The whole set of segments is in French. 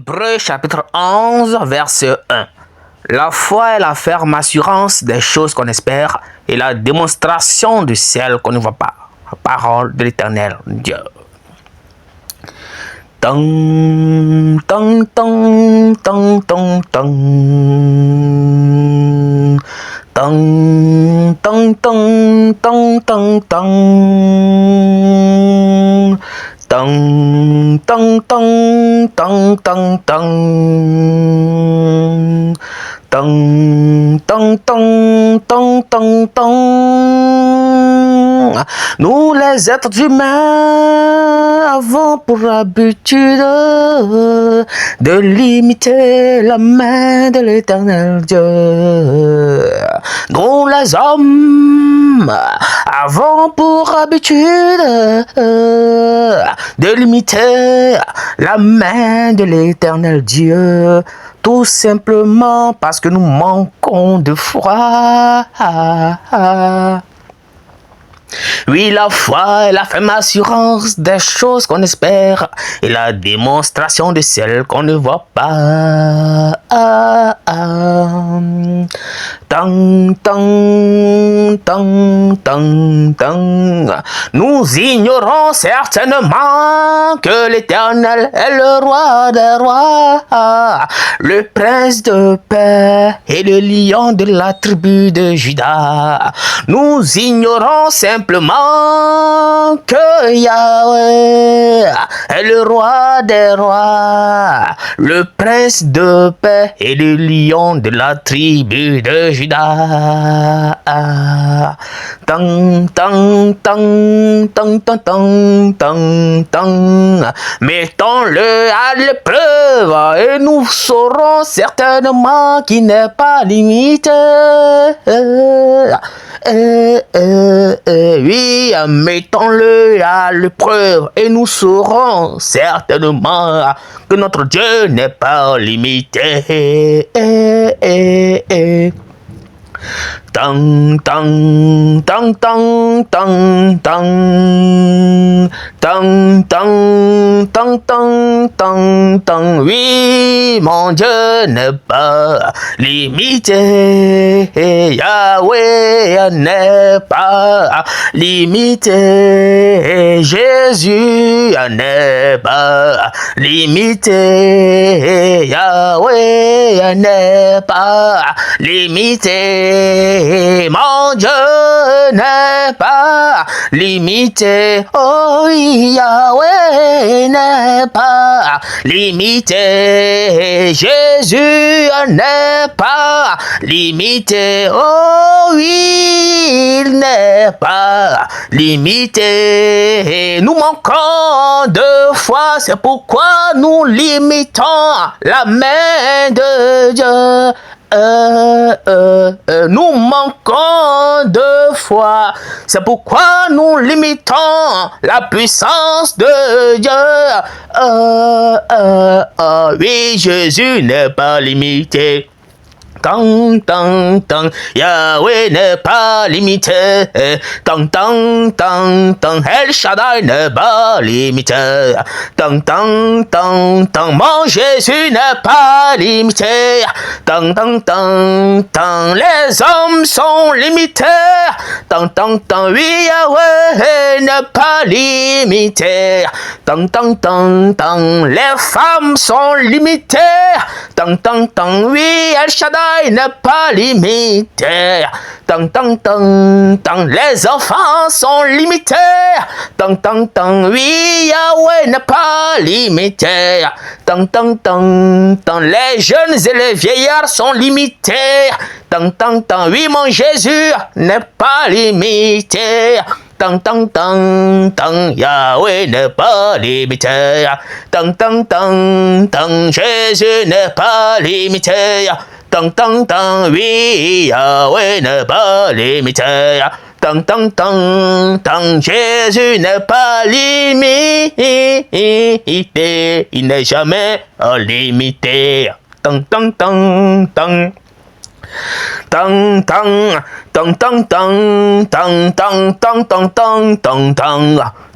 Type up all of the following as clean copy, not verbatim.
Hébreux chapitre 11, verset 1. La foi est la ferme assurance des choses qu'on espère et la démonstration de celles qu'on ne voit pas. La parole de l'Éternel Dieu. Tang, tang, tang, tang, tang, tang. Tang, tang, tang, tang, tang, tang. Tang, tang, tang, tang, tang, tang. Tang, tang, tang, tang, tang, tang. Nous les êtres humains avons pour habitude de limiter la main de l'Éternel Dieu. Nous les hommes avons pour habitude de limiter la main de l'Éternel Dieu. Tout simplement parce que nous manquons de foi. Oui, la foi est la ferme assurance des choses qu'on espère et la démonstration de celles qu'on ne voit pas. Tang, tang, tang, tang, tang. Nous ignorons certainement que l'Éternel est le roi des rois, le prince de paix et le lion de la tribu de Juda. Nous ignorons simplement que Yahweh est le roi des rois, le prince de paix et le lion de la tribu de Juda. Tang, tang, tang, tang, tang, tang, tang, tang. Mettons-le à l'épreuve et nous saurons certainement qu'il n'est pas limité. Oui, mettons-le à l'épreuve et nous saurons certainement que notre Dieu n'est pas limité. Tang, tang, tang, tang, tang, tang. Tang, tang, tang, tang, tang, tang. Oui, mon Dieu n'est pas limité. Yahweh n'est pas limité. Jésus n'est pas limité. Yahweh n'est pas limité. Mon Dieu n'est pas limité. Oh, Yahweh n'est pas limité. Jésus n'est pas limité. Oh oui, il n'est pas limité. Nous manquons de foi, c'est pourquoi nous limitons la main de Dieu. Nous manquons de foi, c'est pourquoi nous limitons la puissance de Dieu. Oui, Jésus n'est pas limité. Tang, tang, tang, Yahweh n'est pas limité. Tang, tang, tang, tang, El Shaddai n'est pas limité. Tang, tang, tang, tang, mon Jésus n'est pas limité. Tang, tang, tang, tang, les hommes sont limités. Tang, tang, tang, oui, Yahweh n'est pas limité. Tang, tang, tang, tang, les femmes sont limitées. Tang, tang, tang, oui, El Shaddai n'est pas limité. Tang, tang, tang, tang, les enfants sont limités. Tang, tang, tang, oui, Yahweh n'est pas limité. Tang, tang, tang, tang, les jeunes et les vieillards sont limités. Tang, tang, tang, oui, mon Jésus n'est pas limité. Tang, tang, tang, tang, Yahweh n'est pas limité. Tang, tang, tang, tang, Jésus n'est pas limité. Tang, tang, tang, oui, Yahweh n'est pas limité. Tang, tang, tang, tang, Jésus n'est pas limité. Il n'est jamais limité. Tang, tang, tang, tang. Tang, tang, tang, tang, tang, tang, tang, tang, tang, tang, tang, tang.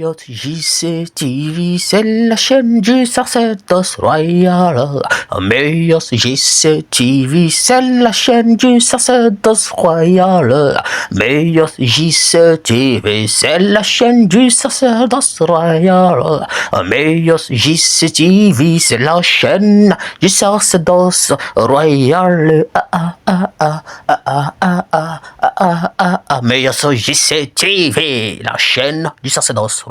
Meilleur JCTV, c'est la chaîne du sacerdoce royal. Meilleur JCTV, c'est la chaîne du sacerdoce royal. Meilleur JCTV, c'est la chaîne du sacerdoce royal. Meilleur JCTV, c'est la chaîne du sacerdoce royal. Meilleur JCTV, la chaîne du sacerdoce royal.